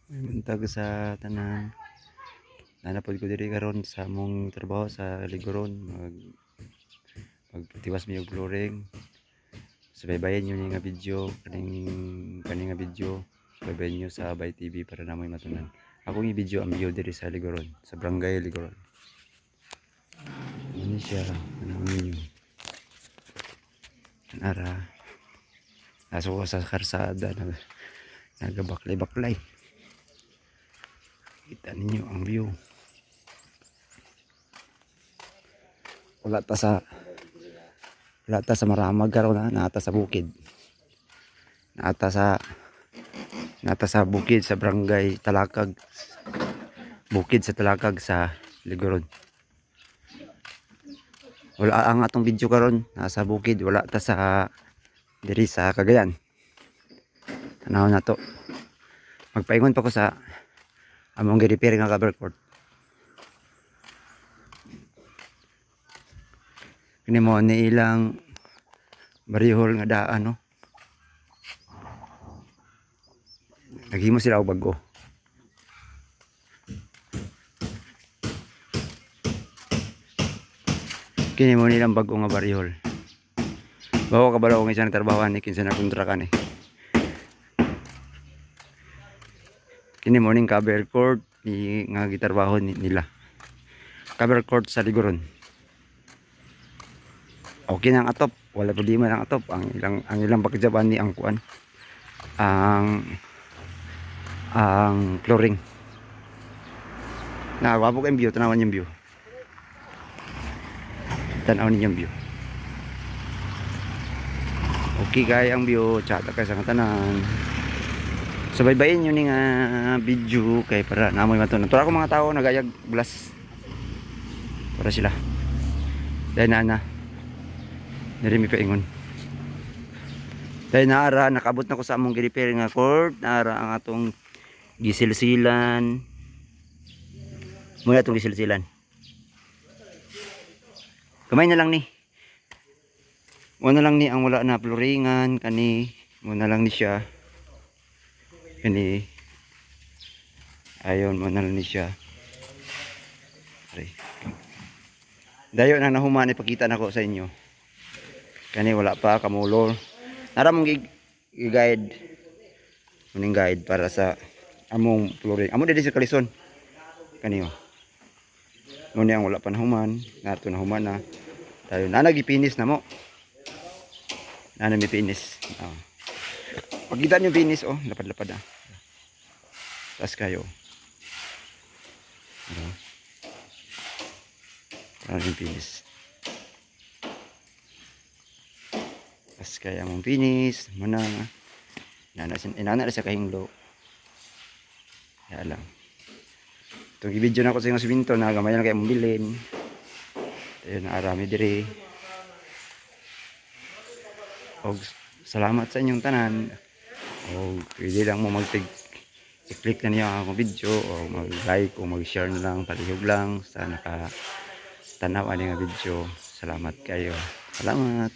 May buntag sa tanan. Nanapod ko diri karon sa among trabaho sa Liguron. Magtiwas mi og flooring. Subaybayan nyo nga video, kaning nga video. Subaybayan nyo sa Abay TV para namoy matunan. Ako yung video ang view diri sa Liguron, sa Barangay Liguron. Ano siya, ano ninyo. Nara. Aso ko sa karsada, nagabaklay-baklay. Kita ninyo ang view. Wala ta sa maramag karon na, nata sa bukid. Nata sa bukid sa Barangay Talakag. Bukid sa Talakag sa Liguron. Wala ang atong video karon nasa bukid, wala ta sa diri sa Cagayan. Tanaw na to. Magpaingon pa ko sa among gi-repair nga cover court. Kini mo ni ilang barihol nga daan no. Naghimo sila og bago. Kini mo nilang bago nga barihol. Bawa ka balaw ng isang trabahoan ni kinsa na kontrakan eh. Kini morning cover court ni nga gitrabaho nila. Cover court sa Liguron. Okay nang atop, wala problema nang atop. Ang ilang pagjaban ni ang kuan. Ang flooring. Wapo kayong view, tanawan yung view. Tanawan niyo yung view. Okay kaya ang view, tsata kayo sa tanan. Subaybayin nyo ni nga video kay para namoy matunan. Tura ko mga tao nagayag blast. Para sila. Dahil na. Nirimi pa ingon. Dahil naara, nakabot na ko sa among gi-repair nga court. Naara ang atong gisilsilan. Muna itong gisilsilan. Kamay na lang ni. Muna lang ni ang wala na floringan. Kani. Muna lang ni siya. Kani. Ayon, muna lang ni siya. Dayo na nahuman ipakita na ko sa inyo. Kani wala pa kamulo. Nara mong i-guide. Muning guide para sa among flooring. Amo dili sa kalison. Kani oh. Muni ang wala pa nahuman, nato nahuman na. Tayo na nagipinis na mo. Na mi pinis. Oh. Pagkita niyo pinis oh, lapad-lapad ah. Tas kayo. Ano yung pinis. Pas kaya mong pinis, mana inana sa kahinglo. Kaya lang. Itong i-video na ko sa inyo siminto na gamay na kayo mong bilin. Ayun na arami diri. Og salamat sa inyong tanan. Og pwede lang mo i-click na niyo ang akong video o mag-like o mag-share na lang, palihog lang sa nakatanaw ani nga video. Salamat kayo. Salamat.